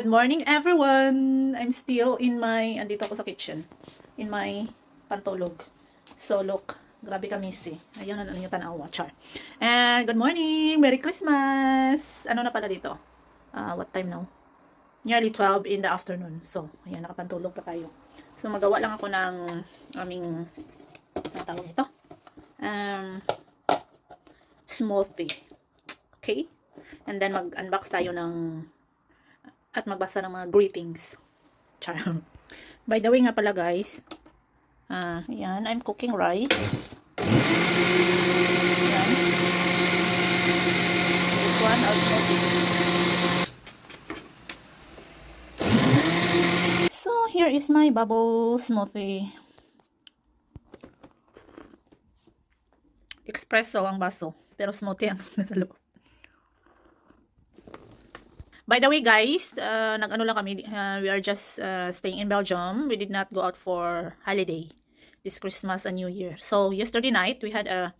Good morning, everyone! I'm still in my, andito ako sa kitchen, in my pantulog. So, look, grabe ka messy. Ayun, ano yung tanawa, char. And, good morning! Merry Christmas! Ano na pala dito? What time now? Nearly 12 in the afternoon. So, ayan, nakapantulog pa tayo. So, magawa lang ako ng aming, ang tawag nito? Smoothie. Okay? And then, mag-unbox tayo ng at magbasa ng mga greetings. Char. By the way nga pala guys, ayan, I'm cooking rice. Ayan. This one, I'll smoke it. So, here is my bubble smoothie. Espresso ang baso, pero smoothie ang nasa loob. By the way, guys, nag-ano lang kami, we are just staying in Belgium. We did not go out for holiday this Christmas and New Year. So, yesterday night, we had a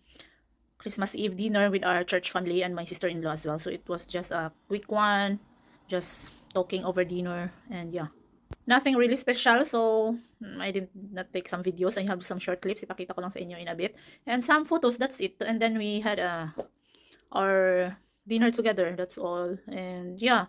Christmas Eve dinner with our church family and my sister-in-law as well. So, it was just a quick one, just talking over dinner, and yeah. Nothing really special, so I did not take some videos. I have some short clips, ipakita ko lang sa inyo in a bit. And some photos, that's it. And then we had our dinner together, that's all. And yeah.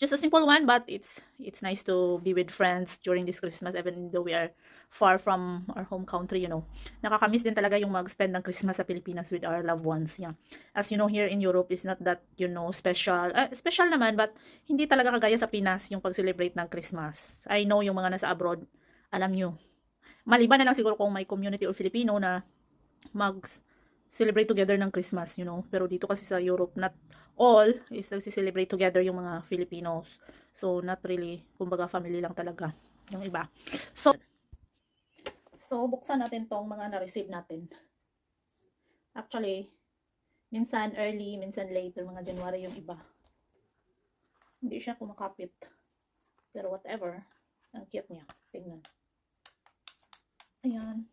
Just a simple one, but it's nice to be with friends during this Christmas, even though we are far from our home country, you know. Nakakamiss din talaga yung mag-spend ng Christmas sa Pilipinas with our loved ones, yeah. As you know, here in Europe, is not that, you know, special. Special naman, but hindi talaga kagaya sa Pinas yung pag-celebrate ng Christmas. I know yung mga nasa abroad, alam nyo. Maliban na lang siguro kung may community o Filipino na mag-celebrate together ng Christmas, you know. Pero dito kasi sa Europe, not all is nagsi-celebrate together yung mga Filipinos. So, not really, kumbaga family lang talaga yung iba. So buksan natin tong mga na-receive natin. Actually, minsan early, minsan later, mga January yung iba. Hindi siya kumakapit. Pero whatever, ang cute niya. Tingnan. Ayan.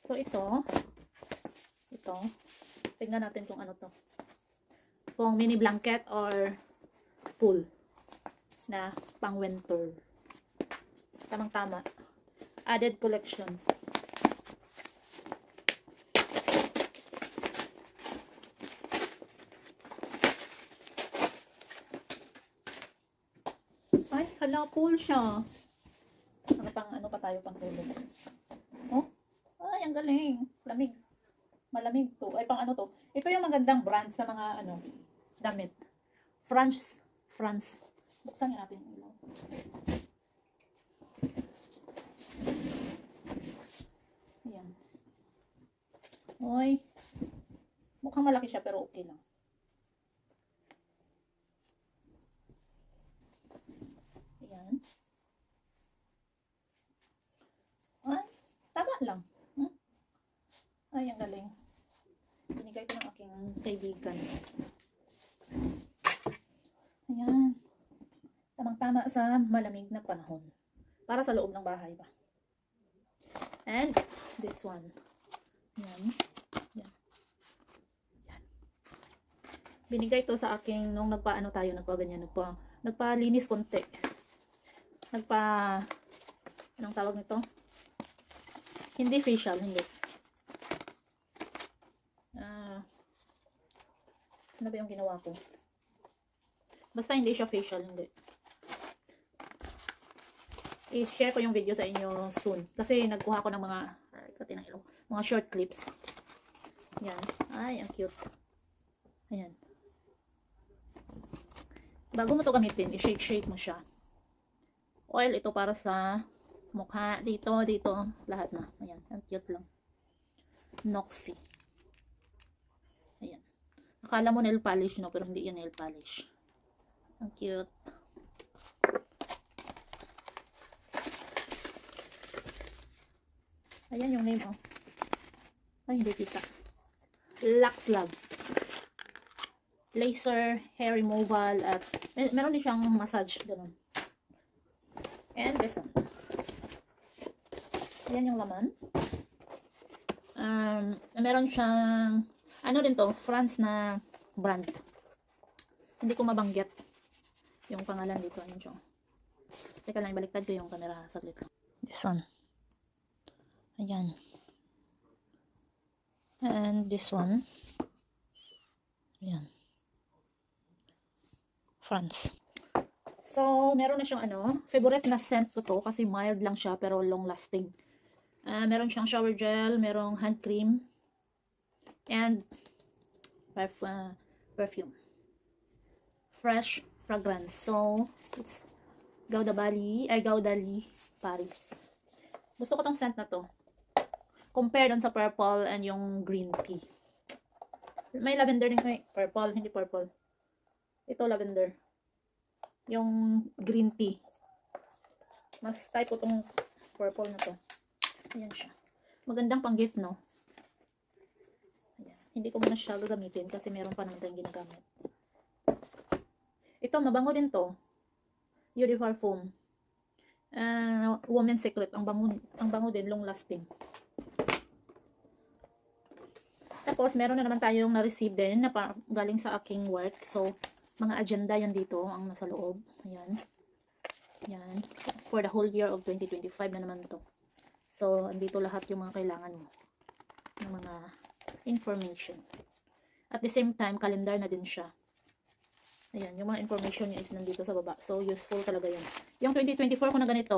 So ito, tingnan natin kung ano to. Kung mini blanket or pool na pang winter. Tamang-tama. Added collection. Ay, hala, pool siya. Ano pa tayo pang tulog? Oh? Ay, ang galing. Lamig. Malamig to. Ay, pang ano to? Ito yung magandang brand sa mga damit. France. Buksan nga natin yung ilaw. Ayan. Oy. Mukhang malaki siya pero okay lang. Ayan. Ay, tama lang. Ay, ang galing. Binigay ko ng aking kaibigan. Ayan. Tamang-tama sa malamig na panahon. Para sa loob ng bahay ba. And this one. Ayan. Ayan. Ayan. Binigay to sa aking nung nagpalinis konti. Anong tawag nito? Hindi facial, hindi. Ano ba yung ginawa ko? Basta hindi siya facial, hindi. I-share ko yung video sa inyo soon. Kasi nagkuha ko ng mga short clips. Yan. Ay, ang cute. Ayan. Bago mo to gamitin, i-shake mo siya. Oil ito para sa mukha. Dito. Lahat na. Ayan. Ang cute lang. Noxy. Ayan. Akala mo nail polish, no? Pero hindi yan nail polish. Ang cute. Ayan yung name, oh. Ay, hindi kita. Lux Love. Laser, hair removal, at meron din siyang massage. Ganun. And this one. Ayan yung laman. Meron siyang ano din to, France na brand. Hindi ko mabanggit. yung pangalan dito. Ayun siya. Teka lang, ibaliktad ko yung camera. Saglit lang. This one. Ayan. And this one. Ayan. France. So, meron na siyang favorite na scent ko to kasi mild lang siya pero long lasting. Meron siyang shower gel, merong hand cream, and perfume. Fresh fragrance. So, it's Gaudali, Paris. Gusto ko tong scent na to. Compare dun sa purple and yung green tea. May lavender din ko purple, hindi purple. Ito lavender. Yung green tea. Mas type ko tong purple na to. Ayan siya. Magandang pang gift, no? Ayan. Hindi ko muna siya gagamitin kasi meron pa naman tayong ginagamit. Ito, mabango din to. Eau de Parfum. Woman's Secret. Ang bango din, long lasting. Tapos, meron na naman tayong na-receive din na galing sa aking work. So, mga agenda yan dito, ang nasa loob. Ayan. Ayan. For the whole year of 2025 na naman to. So, andito lahat yung mga kailangan mo. Ng mga information. At the same time, calendar na din siya. Ayan, yung mga information niya is nandito sa baba. So, useful talaga yun. Yung 2024 ko na ganito,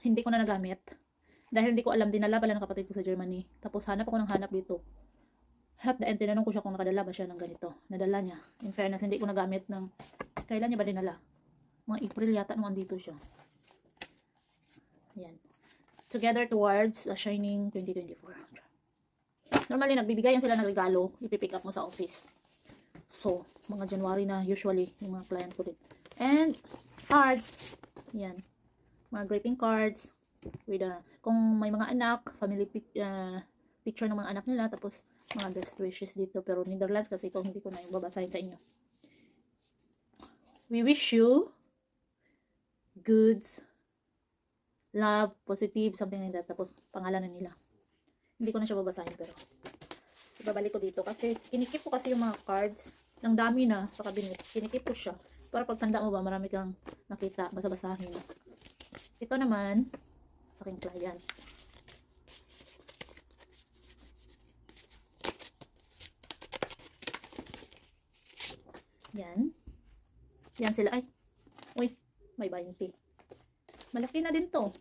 hindi ko na nagamit. Dahil hindi ko alam, dinala pala ng kapatid ko sa Germany. Tapos, hanap ako ng hanap dito. At the end, tinanong ko siya kung nakadala ba siya ng ganito. Nadala niya. In fairness, hindi ko nagamit ng... Kailan niya ba dinala? Mga April yata nung andito siya. Ayan. Together towards a shining 2024. Normally, nagbibigayan sila ng regalo. Ipipick up mo sa office. So, mga January na usually yung mga client ko din. And, cards. Ayan. Mga greeting cards. With kung may mga anak, family picture ng mga anak nila. Tapos, mga best wishes dito. Pero Netherlands kasi ito hindi ko na yung babasahin sa inyo. We wish you good, love, positive, something like that. Tapos pangalan na nila. Hindi ko na siya babasahin pero ibabalik ko dito. Kasi kinikip ko kasi yung mga cards. Ang dami na sa cabinet. Kinikip ko siya. Para pag tanda mo ba, marami kang nakita, basa-basahin. Ito naman, sa aking client. Yan. Yan sila. Ay. Uy. May 20. Malaki na din to.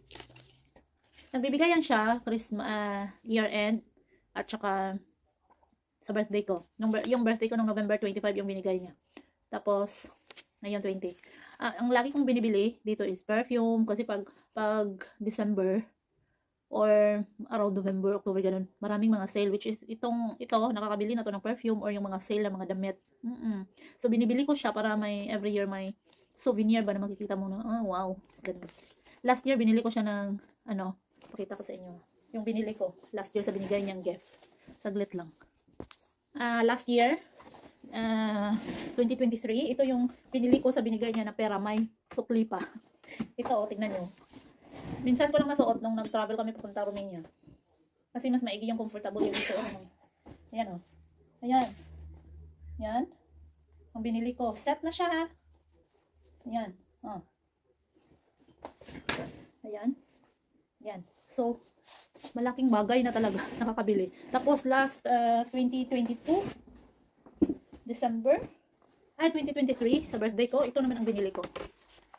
Nagbibigayan siya. Christmas, year end. At saka sa birthday ko. Yung birthday ko nung November 25 yung binigay niya. Tapos, ngayon 20. Ang lagi kong binibili dito is perfume. Kasi pag December or around November, October, ganun. Maraming mga sale, which is ito, nakakabili na to ng perfume or yung mga sale ng mga damit. So, binibili ko siya para may, every year may souvenir ba na makikita mo na, wow, ganun. Last year, binili ko siya ng, pakita ko sa inyo. Yung binili ko, last year sa binigay niyang gift. Saglit lang. Last year, 2023, ito yung binili ko sa binigay niya na pera, may sukli pa. Ito, tingnan nyo. Minsan ko lang nasuot nung nag-travel kami papunta Romania. Kasi mas maigi yung comfortable yung suot mo. Ayan o. Ayan. Ayan. Ang binili ko. Set na siya ha. Ayan. Ayan. Ayan. So, malaking bagay na talaga. Nakakabili. Tapos last 2022 December 2023 sa birthday ko. Ito naman ang binili ko.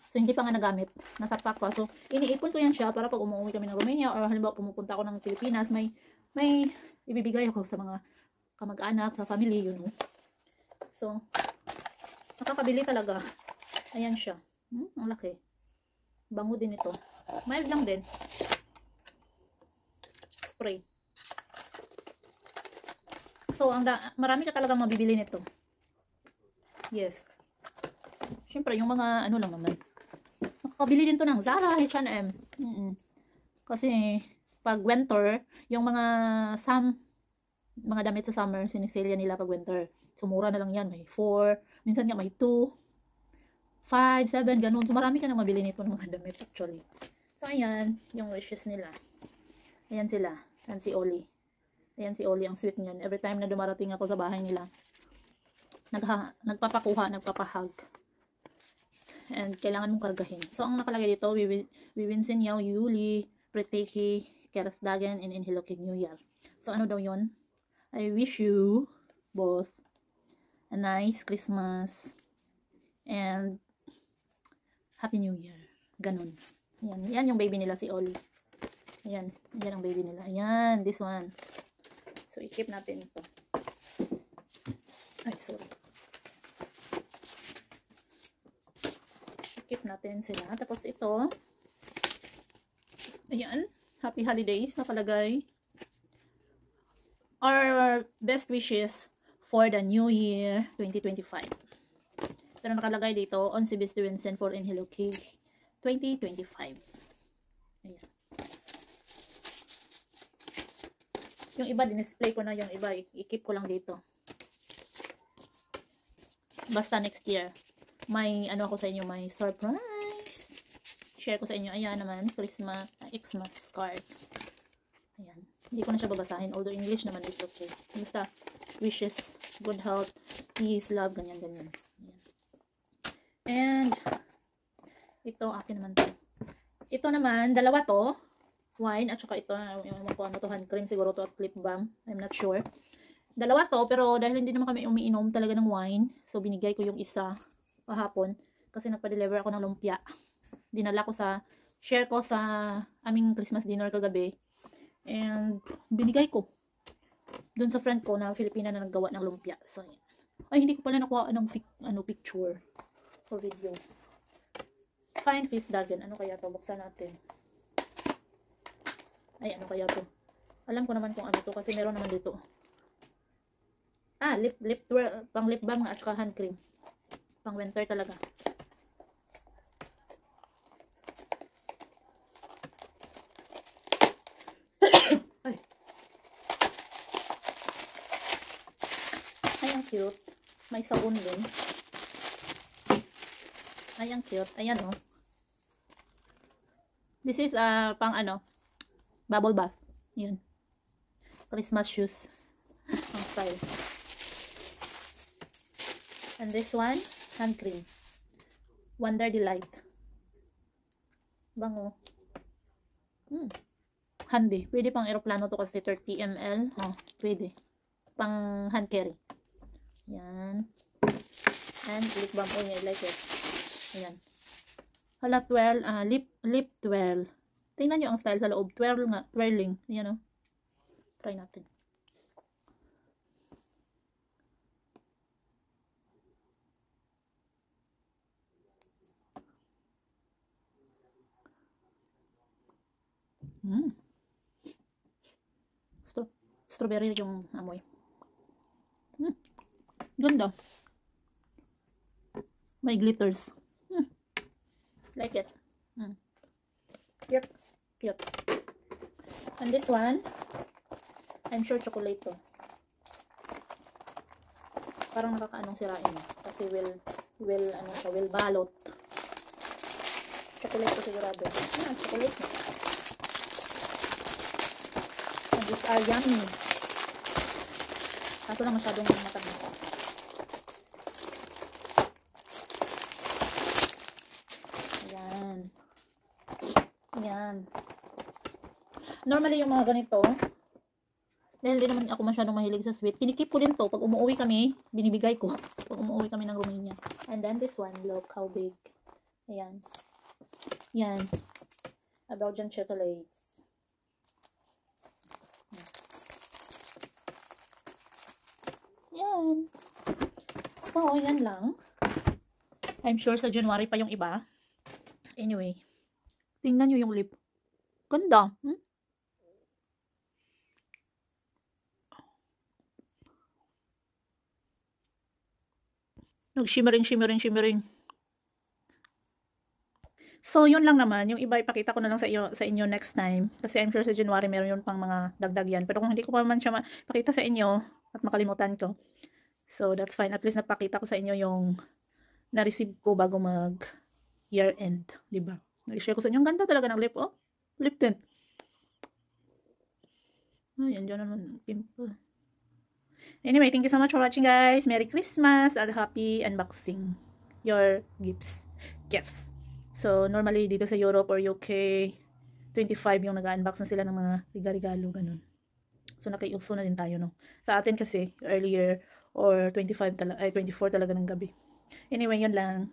So, hindi pa nga nagamit. Nasa pack pa. So, iniipon ko yan siya para pag umuwi kami ng Romania or halimbawa pumupunta ako ng Pilipinas, may ibibigay ako sa mga kamag-anak, sa family, you know. So, nakakabili talaga. Ayan siya. Ang laki. Bango din ito. Mild lang din. Spray. So, marami ka talagang mabibili nito. Yes. Siyempre, yung mga lang naman. Nakakabili din to ng Zara, H&M. Kasi, pag winter, yung mga damit sa summer, sinisilya nila pag winter. So, mura na lang yan. May 4, minsan nga may 2, 5, 7, ganun. So, marami ka nang mabili nito ng mga damit, actually. So, ayan, yung wishes nila. Ayan sila. Ayan si Oli. Ayan si Oli, ang sweet niyan. Every time na dumarating ako sa bahay nila, nagpapakuha, nagpapahug. and kailangan mong kargahin. So, ang nakalagay dito, Wiwinsin yaw Yuli, Preteki, Kerasdagen, and Inhilokig New Year. So, ano daw yon? I wish you both a nice Christmas and Happy New Year. Ganun. Yan. Yan yung baby nila, si Ollie. Ayan. Yan ang baby nila. Ayan. This one. So, i-keep natin ito. Ay, sorry. I-keep natin sila. Tapos ito. Ayan. Happy Holidays. Nakalagay. Our best wishes for the New Year 2025. Pero nakalagay dito, on si Besti Vincent for Inhilokig 2025. Ayan. Yung iba, din-display ko na yung iba. I-keep ko lang dito. Basta next year, may ano ako sa inyo, may surprise. Share ko sa inyo. Ayan naman, Christmas, Xmas card. Ayan. Hindi ko na siya babasahin. Although English naman is okay. Basta, wishes, good health, peace, love, ganyan-ganyan. And, ito, akin naman to. Ito naman, dalawa to. Wine, at saka ito, yung ano to, hand cream, siguro to, at lip balm. I'm not sure. Dalawa to, pero dahil hindi naman kami umiinom talaga ng wine, so binigay ko yung isa kahapon. Kasi nagpa-deliver ako ng lumpia. Dinala ko share ko sa aming Christmas dinner kagabi. And, binigay ko. Doon sa friend ko na Filipina na naggawa ng lumpia. So, ay, hindi ko pala nakuha ng picture. For video. Fine Fish Dagen. Ano kaya to? Buksan natin. Ay, ano kaya to? Alam ko naman kung ano to kasi meron naman dito. Ah, pang lip balm at saka hand cream. Pang winter talaga. Ay. Ay, ang cute. May sabon din. Ay, ang cute. Ayan, oh. This is, pang ano, bubble bath. Yun. Christmas shoes. Ang style. And this one, hand cream. Wonder Delight. Bango. Handy. Pwede pang aeroplano to kasi 30 ml. Oh, pwede. Pang hand carry. Yan. And lip balm. Oh, I like it. Ayan. Hala, lip twirl. Tingnan nyo ang style sa loob. Twirl nga. Twirling. Ayan, o. Try natin. Strawberry yung amoy. Ganda. May glitters. Like it. Cute. Cute. And this one, I'm sure chocolate to. Parang nakakaanong sirain mo. Kasi will balot. Chocolate to sigurado. Chocolate na. And these are yummy. Kaso lang masyadong matamis. Yan. Normally yung mga ganito, dahil hindi naman ako masyadong mahilig sa sweet, kinikip ko din to. Pag umuwi kami, binibigay ko. Pag umuwi kami ng Romania. And then this one, look how big. Ayan. Yan. A Belgian chocolate. Yan. So, yan lang. I'm sure sa January pa yung iba. Anyway. Tingnan nyo yung lip. Ganda. Nag-shimmering. So, yun lang naman. Yung iba, ipakita ko na lang sa inyo next time. Kasi I'm sure sa January, meron yun pang mga dagdag yan. Pero kung hindi ko pa man siya pakita sa inyo, at makalimutan ko. So, that's fine. At least napakita ko sa inyo yung na-receive ko bago mag year end. Diba? Nag-share ko sa inyo. Ang ganda talaga ng lip, oh. Lip tint. Ay, andyan naman. Pimple. Anyway, thank you so much for watching, guys. Merry Christmas at happy unboxing your gifts. gifts. So, normally dito sa Europe or UK, 25 yung nag-unbox na sila ng mga regalo, ganun. So, nakiuso na din tayo, no? Sa atin kasi, earlier, or 25 talaga, ay 24 talaga ng gabi. Anyway, yun lang.